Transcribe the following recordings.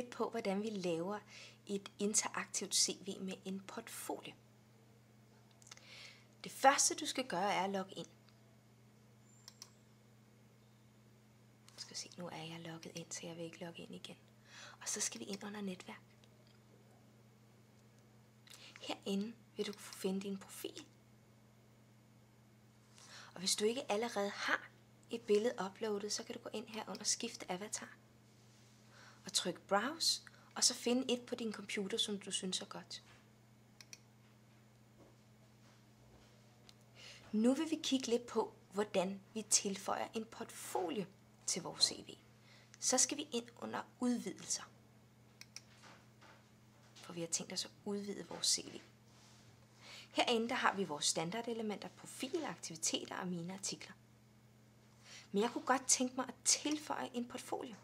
lidt på, hvordan vi laver et interaktivt CV med en portfolio. Det første, du skal gøre, er at logge ind. Jeg skal se, nu er jeg logget ind, så jeg vil ikke logge ind igen. Og så skal vi ind under netværk. Herinde vil du finde din profil. Og hvis du ikke allerede har et billede uploadet, så kan du gå ind her under skift avatar. Og trykke browse, og så finde et på din computer, som du synes er godt. Nu vil vi kigge lidt på, hvordan vi tilføjer en portfolio til vores CV. Så skal vi ind under udvidelser. For vi har tænkt os at udvide vores CV. Herinde der har vi vores standardelementer, profil, aktiviteter og mine artikler. Men jeg kunne godt tænke mig at tilføje en portfolio.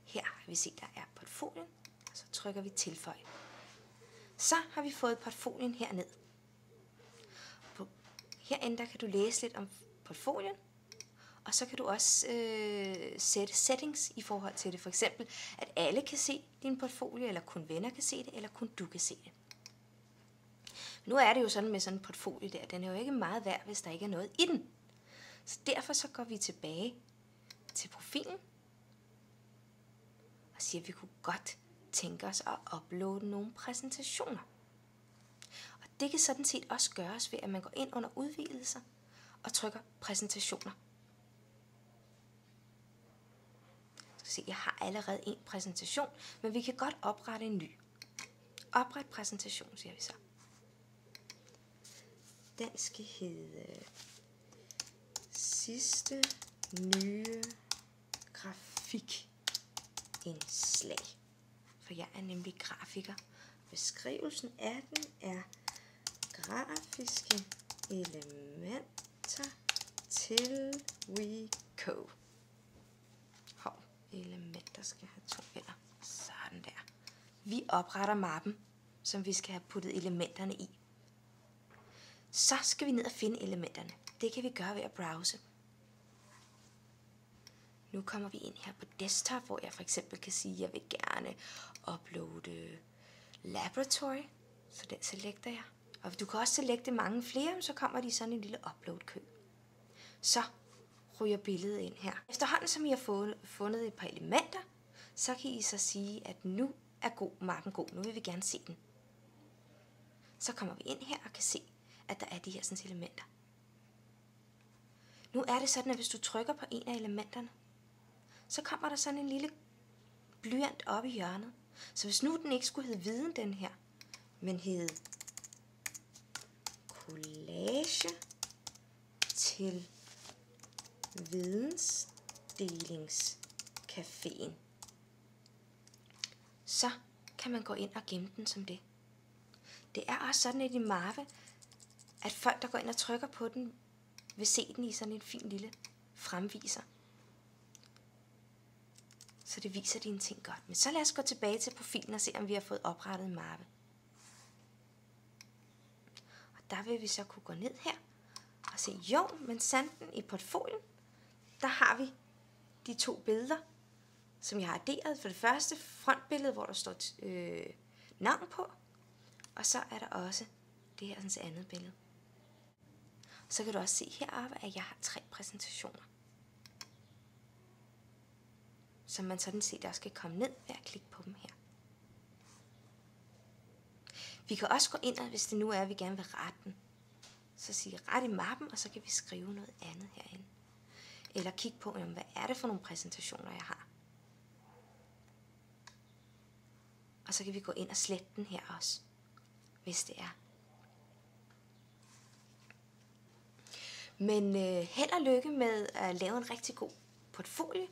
Her har vi set, der er portfolien, og så trykker vi tilføj. Så har vi fået portfolien herned. Herinde der kan du læse lidt om portfolien, og så kan du også sætte settings i forhold til det. For eksempel, at alle kan se din portfolio, eller kun venner kan se det, eller kun du kan se det. Nu er det jo sådan med sådan en portfolio der, den er jo ikke meget værd, hvis der ikke er noget i den. Så derfor så går vi tilbage til profilen, og siger, at vi kunne godt tænke os at uploade nogle præsentationer. Og det kan sådan set også gøres ved, at man går ind under udvidelser og trykker præsentationer. Se, jeg har allerede en præsentation, men vi kan godt oprette en ny. Opret præsentation, siger vi så. Den skal hedde sidste nye grafikindslag. For jeg er nemlig grafiker. Beskrivelsen af den er grafiske elementer til WeCo. Elementer skal have 2 eller. Sådan der. Vi opretter mappen, som vi skal have puttet elementerne i. Så skal vi ned og finde elementerne. Det kan vi gøre ved at browse. Nu kommer vi ind her på desktop, hvor jeg for eksempel kan sige, at jeg vil gerne uploade laboratory. Så den selekter jeg. Og du kan også selekte mange flere, så kommer de i sådan en lille upload-kø. Så ryger billedet ind her. Efterhånden som I har fundet et par elementer, så kan I så sige, at nu er mappen god. Nu vil vi gerne se den. Så kommer vi ind her og kan se, at der er de her sådan elementer. Nu er det sådan, at hvis du trykker på en af elementerne, så kommer der sådan en lille blyant op i hjørnet. Så hvis nu den ikke skulle hedde viden, den her, men hedde collage til vidensdelingscaféen, så kan man gå ind og gemme den som det. Det er også sådan i mappe, at folk, der går ind og trykker på den, vil se den i sådan en fin lille fremviser. Så det viser dine ting godt. Men så lad os gå tilbage til profilen og se, om vi har fået oprettet en mappe. Og der vil vi så kunne gå ned her og se, jo, men sanden i portfolien, der har vi de 2 billeder, som jeg har adderet. For det første frontbillede, hvor der står navn på, og så er der også det her sådan andet billede. Så kan du også se heroppe, at jeg har 3 præsentationer, som man sådan set også skal komme ned ved at klikke på dem her. Vi kan også gå ind, og hvis det nu er, at vi gerne vil rette den, så sige ret i mappen, og så kan vi skrive noget andet herinde. Eller kigge på, hvad er det for nogle præsentationer, jeg har. Og så kan vi gå ind og slette den her også, hvis det er. Men held og lykke med at lave en rigtig god portfolio.